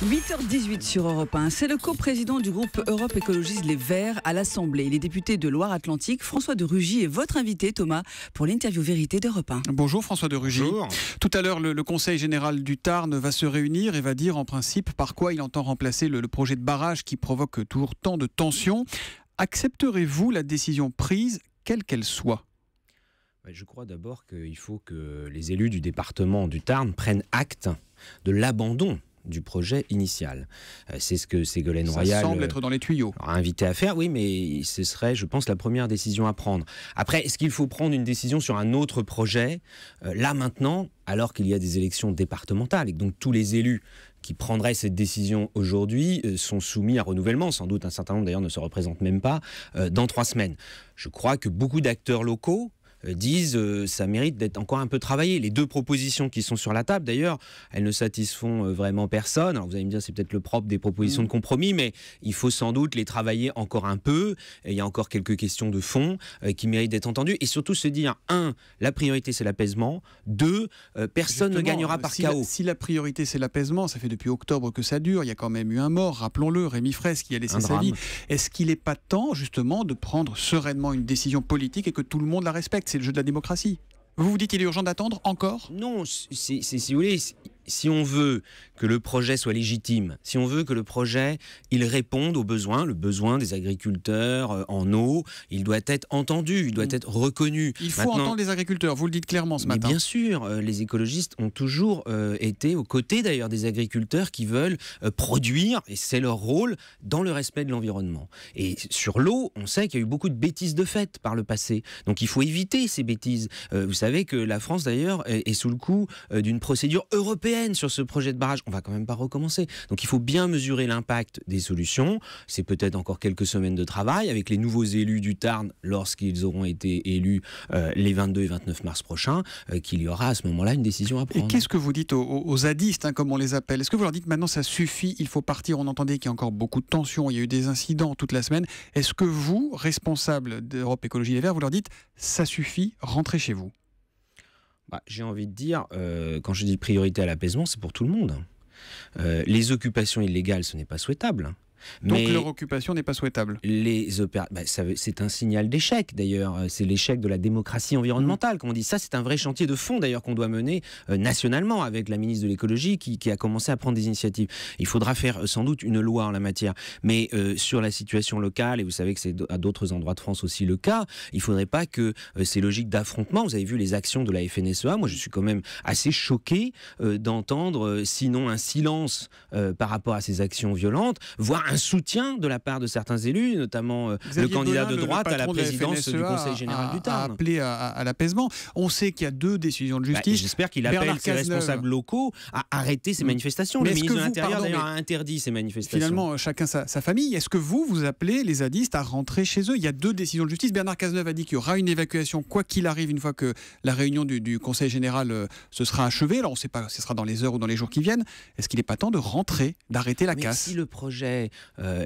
8h18 sur Europe 1. C'est le coprésident du groupe Europe Écologiste Les Verts à l'Assemblée. Les députés de Loire-Atlantique, François de Rugy, est votre invité, Thomas, pour l'interview vérité d'Europe 1. Bonjour François de Rugy. Bonjour. Tout à l'heure, le Conseil général du Tarn va se réunir et va dire en principe par quoi il entend remplacer le projet de barrage qui provoque toujours tant de tensions. Accepterez-vous la décision prise, quelle qu'elle soit ? Je crois d'abord qu'il faut que les élus du département du Tarn prennent acte de l'abandon du projet initial. C'est ce que Ségolène Royal semble être dans les tuyaux. A invité à faire, oui, mais ce serait, je pense, la première décision à prendre. Après, est-ce qu'il faut prendre une décision sur un autre projet là maintenant, alors qu'il y a des élections départementales et que donc tous les élus qui prendraient cette décision aujourd'hui sont soumis à renouvellement, sans doute un certain nombre d'ailleurs ne se représentent même pas, dans 3 semaines. Je crois que beaucoup d'acteurs locaux disent ça mérite d'être encore un peu travaillé. Les 2 propositions qui sont sur la table, d'ailleurs, elles ne satisfont vraiment personne. Alors vous allez me dire, c'est peut-être le propre des propositions de compromis, mais il faut sans doute les travailler encore un peu. Et il y a encore quelques questions de fond qui méritent d'être entendues. Et surtout se dire, 1, la priorité c'est l'apaisement. 2, personne ne gagnera par chaos. Si la priorité c'est l'apaisement, ça fait depuis octobre que ça dure. Il y a quand même eu un mort, rappelons-le, Rémi Fraisse qui a laissé sa vie. Est-ce qu'il n'est pas temps justement de prendre sereinement une décision politique et que tout le monde la respecte ? C'est le jeu de la démocratie. Vous vous dites qu'il est urgent d'attendre encore ? Non, si vous voulez, si on veut que le projet soit légitime, si on veut que le projet, il réponde aux besoins, le besoin des agriculteurs en eau, il doit être entendu, il doit être reconnu. Il faut entendre les agriculteurs, vous le dites clairement ce matin. Bien sûr, les écologistes ont toujours été aux côtés d'ailleurs des agriculteurs qui veulent produire, et c'est leur rôle, dans le respect de l'environnement. Et sur l'eau, on sait qu'il y a eu beaucoup de bêtises de fait par le passé. Donc il faut éviter ces bêtises. Vous savez que la France d'ailleurs est sous le coup d'une procédure européenne sur ce projet de barrage. On va quand même pas recommencer. Donc il faut bien mesurer l'impact des solutions. C'est peut-être encore quelques semaines de travail avec les nouveaux élus du Tarn lorsqu'ils auront été élus les 22 et 29 mars prochains, qu'il y aura à ce moment-là une décision à prendre. Et qu'est-ce que vous dites aux zadistes, comme on les appelle ? Est-ce que vous leur dites maintenant ça suffit, il faut partir ? On entendait qu'il y a encore beaucoup de tensions, il y a eu des incidents toute la semaine. Est-ce que vous, responsable d'Europe Écologie Les Verts, vous leur dites ça suffit, rentrez chez vous ? J'ai envie de dire, quand je dis priorité à l'apaisement, c'est pour tout le monde. Les occupations illégales, ce n'est pas souhaitable. Donc leur occupation n'est pas souhaitable. C'est un signal d'échec d'ailleurs, c'est l'échec de la démocratie environnementale, comme on dit. Ça, c'est un vrai chantier de fond d'ailleurs qu'on doit mener nationalement avec la ministre de l'écologie qui a commencé à prendre des initiatives. Il faudra faire sans doute une loi en la matière, mais sur la situation locale, et vous savez que c'est à d'autres endroits de France aussi le cas, il ne faudrait pas que ces logiques d'affrontement, vous avez vu les actions de la FNSEA, moi je suis quand même assez choqué d'entendre sinon un silence par rapport à ces actions violentes, voire un soutien de la part de certains élus, notamment le candidat de droite à la présidence du Conseil général du Tarn. A appelé à l'apaisement. On sait qu'il y a 2 décisions de justice. J'espère qu'il appelle ses responsables locaux à arrêter ces manifestations. Le ministre de l'Intérieur d'ailleurs a interdit ces manifestations. Finalement, chacun sa famille. Est-ce que vous appelez les zadistes à rentrer chez eux ? Il y a 2 décisions de justice. Bernard Cazeneuve a dit qu'il y aura une évacuation quoi qu'il arrive une fois que la réunion du Conseil général se sera achevée. Alors on ne sait pas si ce sera dans les heures ou dans les jours qui viennent. Est-ce qu'il n'est pas temps de rentrer, d'arrêter la casse ? Si le projet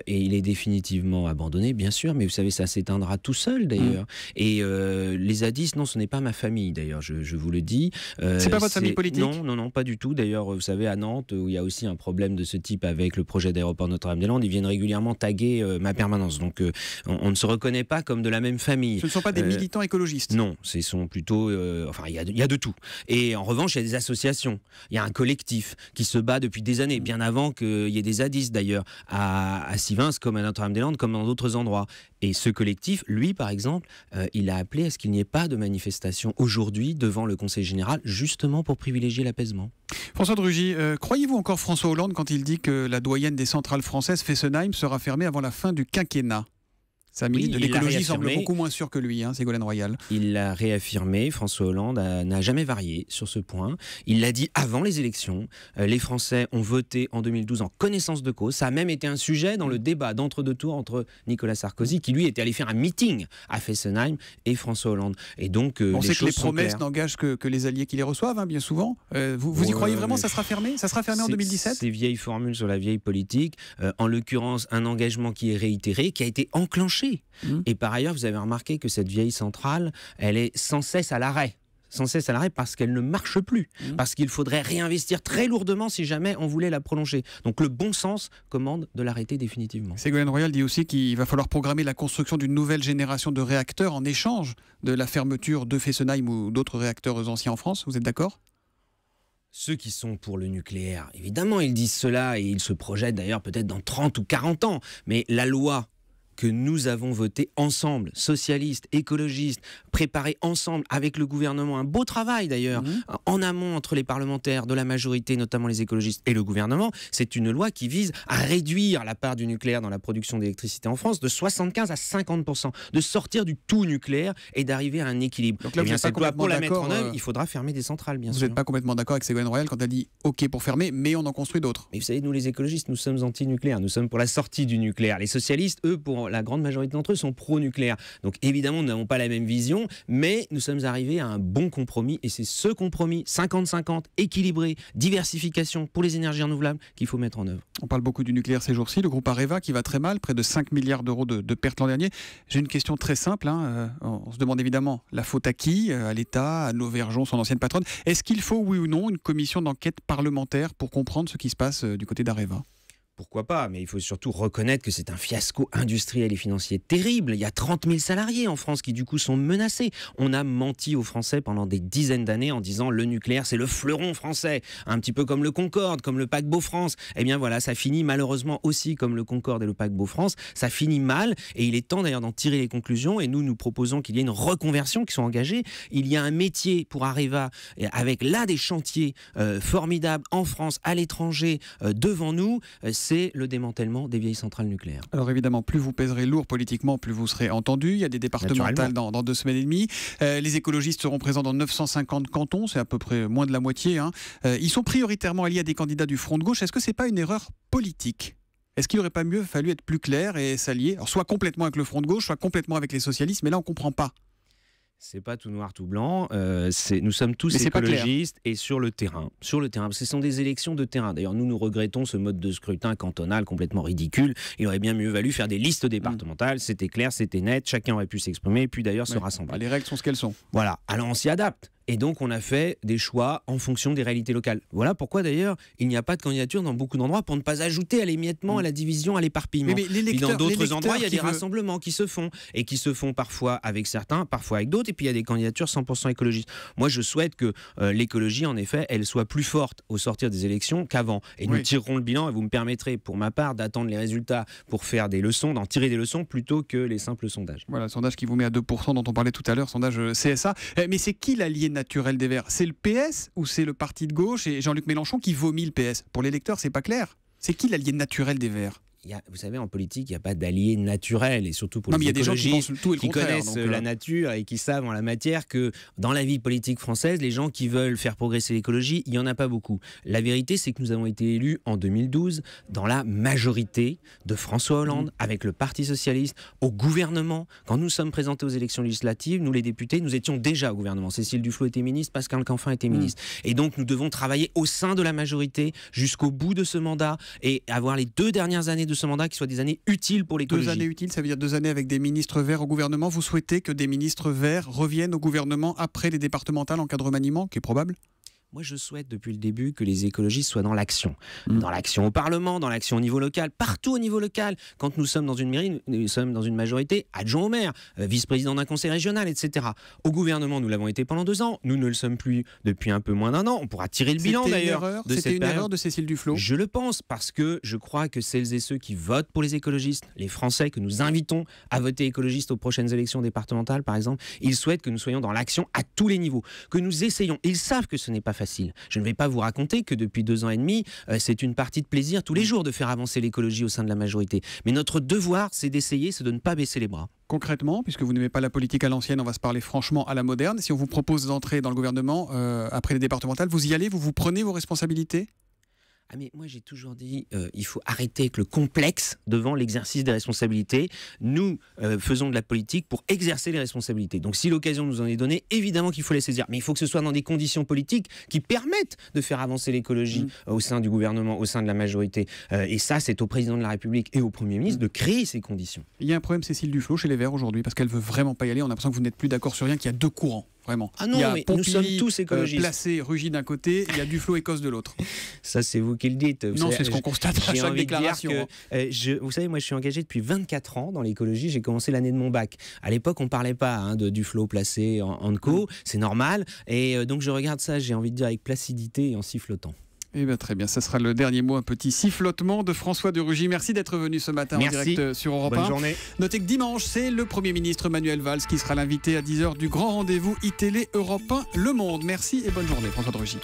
et il est définitivement abandonné, bien sûr, mais vous savez, ça s'éteindra tout seul d'ailleurs. Et les zadistes, non, ce n'est pas ma famille d'ailleurs, je vous le dis. C'est pas votre famille politique ? Non, pas du tout. D'ailleurs, vous savez, à Nantes, où il y a aussi un problème de ce type avec le projet d'aéroport Notre-Dame-des-Landes, ils viennent régulièrement taguer ma permanence. Donc, on ne se reconnaît pas comme de la même famille. Ce ne sont pas des militants écologistes ? Non, ce sont plutôt... il y a de tout. Et en revanche, il y a des associations. Il y a un collectif qui se bat depuis des années, bien avant qu'il y ait des zadistes d'ailleurs, à Sivins, comme à Notre-Dame-des-Landes, comme dans d'autres endroits. Et ce collectif, lui, par exemple, il a appelé à ce qu'il n'y ait pas de manifestation aujourd'hui devant le Conseil général, justement pour privilégier l'apaisement. François de Rugy, croyez-vous encore François Hollande quand il dit que la doyenne des centrales françaises, Fessenheim, sera fermée avant la fin du quinquennat ? Sa ministre de l'écologie semble beaucoup moins sûr que lui, Ségolène Royal. Il l'a réaffirmé, François Hollande n'a jamais varié sur ce point. Il l'a dit avant les élections. Les Français ont voté en 2012 en connaissance de cause. Ça a même été un sujet dans le débat d'entre-deux tours entre Nicolas Sarkozy, qui lui était allé faire un meeting à Fessenheim, et François Hollande. Et donc, on sait que les promesses n'engagent que les alliés qui les reçoivent, bien souvent. Vous y croyez vraiment ? Ça sera fermé ? Ça sera fermé en 2017 ? Ces vieilles formules sur la vieille politique. En l'occurrence, un engagement qui est réitéré, qui a été enclenché. Et par ailleurs, vous avez remarqué que cette vieille centrale, elle est sans cesse à l'arrêt. sans cesse à l'arrêt parce qu'elle ne marche plus, parce qu'il faudrait réinvestir très lourdement si jamais on voulait la prolonger. Donc le bon sens commande de l'arrêter définitivement. Ségolène Royal dit aussi qu'il va falloir programmer la construction d'une nouvelle génération de réacteurs en échange de la fermeture de Fessenheim ou d'autres réacteurs anciens en France. Vous êtes d'accord ? Ceux qui sont pour le nucléaire, évidemment, ils disent cela et ils se projettent d'ailleurs peut-être dans 30 ou 40 ans. Mais la loi que nous avons voté ensemble, socialistes, écologistes, préparé ensemble avec le gouvernement, un beau travail d'ailleurs, en amont entre les parlementaires de la majorité, notamment les écologistes et le gouvernement, c'est une loi qui vise à réduire la part du nucléaire dans la production d'électricité en France de 75 à 50%, de sortir du tout nucléaire et d'arriver à un équilibre. Donc là, cette loi, pour la mettre en œuvre, il faudra fermer des centrales, bien sûr. Vous n'êtes pas complètement d'accord avec Ségolène Royal quand elle dit OK pour fermer, mais on en construit d'autres. Mais vous savez, nous les écologistes, nous sommes anti-nucléaires, nous sommes pour la sortie du nucléaire. Les socialistes, eux, pour la grande majorité d'entre eux, sont pro-nucléaire. Donc évidemment, nous n'avons pas la même vision, mais nous sommes arrivés à un bon compromis, et c'est ce compromis 50-50, équilibré, diversification pour les énergies renouvelables qu'il faut mettre en œuvre. On parle beaucoup du nucléaire ces jours-ci, le groupe Areva qui va très mal, près de 5 milliards d'euros de pertes l'an dernier. J'ai une question très simple, on se demande évidemment la faute à qui ? À l'État, à Nauvergeon, son ancienne patronne. Est-ce qu'il faut, oui ou non, une commission d'enquête parlementaire pour comprendre ce qui se passe du côté d'Areva ? Pourquoi pas, mais il faut surtout reconnaître que c'est un fiasco industriel et financier terrible. Il y a 30 000 salariés en France qui du coup sont menacés. On a menti aux Français pendant des dizaines d'années en disant le nucléaire c'est le fleuron français, un petit peu comme le Concorde, comme le paquebot France. Eh bien voilà, ça finit malheureusement aussi comme le Concorde et le paquebot France. Ça finit mal et il est temps d'ailleurs d'en tirer les conclusions, et nous proposons qu'il y ait une reconversion qui soit engagée. Il y a un métier pour Areva avec là des chantiers formidables en France, à l'étranger, devant nous. C'est le démantèlement des vieilles centrales nucléaires. Alors évidemment, plus vous pèserez lourd politiquement, plus vous serez entendu. Il y a des départementales dans 2 semaines et demie. Les écologistes seront présents dans 950 cantons, c'est à peu près moins de la moitié. Ils sont prioritairement alliés à des candidats du Front de gauche. Est-ce que ce n'est pas une erreur politique ? Est-ce qu'il n'aurait pas mieux fallu être plus clair et s'allier, alors soit complètement avec le Front de gauche, soit complètement avec les socialistes, mais là on ne comprend pas. C'est pas tout noir, tout blanc. Nous sommes tous écologistes et sur le terrain. Sur le terrain. Ce sont des élections de terrain. D'ailleurs, nous regrettons ce mode de scrutin cantonal complètement ridicule. Il aurait bien mieux valu faire des listes départementales. C'était clair, c'était net. Chacun aurait pu s'exprimer et puis d'ailleurs se rassembler. Les règles sont ce qu'elles sont. Voilà. Alors on s'y adapte. Et donc, on a fait des choix en fonction des réalités locales. Voilà pourquoi, d'ailleurs, il n'y a pas de candidature dans beaucoup d'endroits pour ne pas ajouter à l'émiettement, à la division, à l'éparpillement. Et dans d'autres endroits, il y a des rassemblements qui se font, et qui se font parfois avec certains, parfois avec d'autres, et puis il y a des candidatures 100% écologistes. Moi, je souhaite que l'écologie, en effet, elle soit plus forte au sortir des élections qu'avant. Et nous tirerons le bilan, et vous me permettrez, pour ma part, d'attendre les résultats pour faire des leçons, d'en tirer des leçons, plutôt que les simples sondages. Voilà, le sondage qui vous met à 2% dont on parlait tout à l'heure, sondage CSA. Mais c'est qui l'allié naturel des Verts? C'est le PS ou c'est le parti de gauche et Jean-Luc Mélenchon qui vomit le PS? Pour les lecteurs, c'est pas clair. C'est qui l'allié naturel des Verts? Vous savez, en politique, il n'y a pas d'allié naturel, et surtout pour les écologistes qui connaissent la nature et qui savent en la matière que dans la vie politique française, les gens qui veulent faire progresser l'écologie, il n'y en a pas beaucoup. La vérité, c'est que nous avons été élus en 2012 dans la majorité de François Hollande, avec le Parti Socialiste, au gouvernement. Quand nous sommes présentés aux élections législatives, nous les députés, nous étions déjà au gouvernement. Cécile Duflot était ministre, Pascal Canfin était ministre. Et donc nous devons travailler au sein de la majorité jusqu'au bout de ce mandat et avoir les 2 dernières années de ce mandat qui soient des années utiles pour l'écologie. 2 années utiles, ça veut dire 2 années avec des ministres verts au gouvernement. Vous souhaitez que des ministres verts reviennent au gouvernement après les départementales en cas de remaniement, qui est probable ? Moi, je souhaite depuis le début que les écologistes soient dans l'action. Dans l'action au Parlement, dans l'action au niveau local, partout au niveau local. Quand nous sommes dans une mairie, nous sommes dans une majorité, adjoint au maire, vice-président d'un conseil régional, etc. Au gouvernement, nous l'avons été pendant 2 ans. Nous ne le sommes plus depuis un peu moins d'1 an. On pourra tirer le bilan d'ailleurs. C'était une erreur de Cécile Duflot? Je le pense, parce que je crois que celles et ceux qui votent pour les écologistes, les Français que nous invitons à voter écologiste aux prochaines élections départementales, par exemple, ils souhaitent que nous soyons dans l'action à tous les niveaux, que nous essayions. Ils savent que ce n'est pas facile. Je ne vais pas vous raconter que depuis 2 ans et demi, c'est une partie de plaisir tous les jours de faire avancer l'écologie au sein de la majorité. Mais notre devoir, c'est d'essayer, c'est de ne pas baisser les bras. Concrètement, puisque vous n'aimez pas la politique à l'ancienne, on va se parler franchement à la moderne. Si on vous propose d'entrer dans le gouvernement après les départementales, vous y allez, vous prenez vos responsabilités ? Ah mais moi j'ai toujours dit il faut arrêter avec le complexe devant l'exercice des responsabilités. Nous faisons de la politique pour exercer les responsabilités. Donc si l'occasion nous en est donnée, évidemment qu'il faut les saisir. Mais il faut que ce soit dans des conditions politiques qui permettent de faire avancer l'écologie au sein du gouvernement, au sein de la majorité. Et ça, c'est au président de la République et au Premier ministre de créer ces conditions. Il y a un problème, Cécile Duflot, chez les Verts aujourd'hui, parce qu'elle veut vraiment pas y aller. On a l'impression que vous n'êtes plus d'accord sur rien, qu'il y a 2 courants. vraiment. Ah non, il y a mais nous sommes Pompili, tous écologistes. Placé, Rugy d'un côté, il y a Duflot Écosse de l'autre. Ça, c'est vous qui le dites. Non, c'est ce qu'on constate à J'ai chaque envie de dire déclaration. que, vous savez, moi, je suis engagé depuis 24 ans dans l'écologie. J'ai commencé l'année de mon bac. À l'époque, on ne parlait pas de Duflot, Placé, en co. C'est normal. Et donc, je regarde ça, j'ai envie de dire, avec placidité et en sifflotant. Eh bien, très bien, ça sera le dernier mot, un petit sifflotement de François de Rugy. Merci d'être venu ce matin en direct sur Europe 1. Bonne journée. Notez que dimanche, c'est le Premier ministre Manuel Valls qui sera l'invité à 10h du grand rendez-vous iTélé Europe 1 Le Monde. Merci et bonne journée, François de Rugy.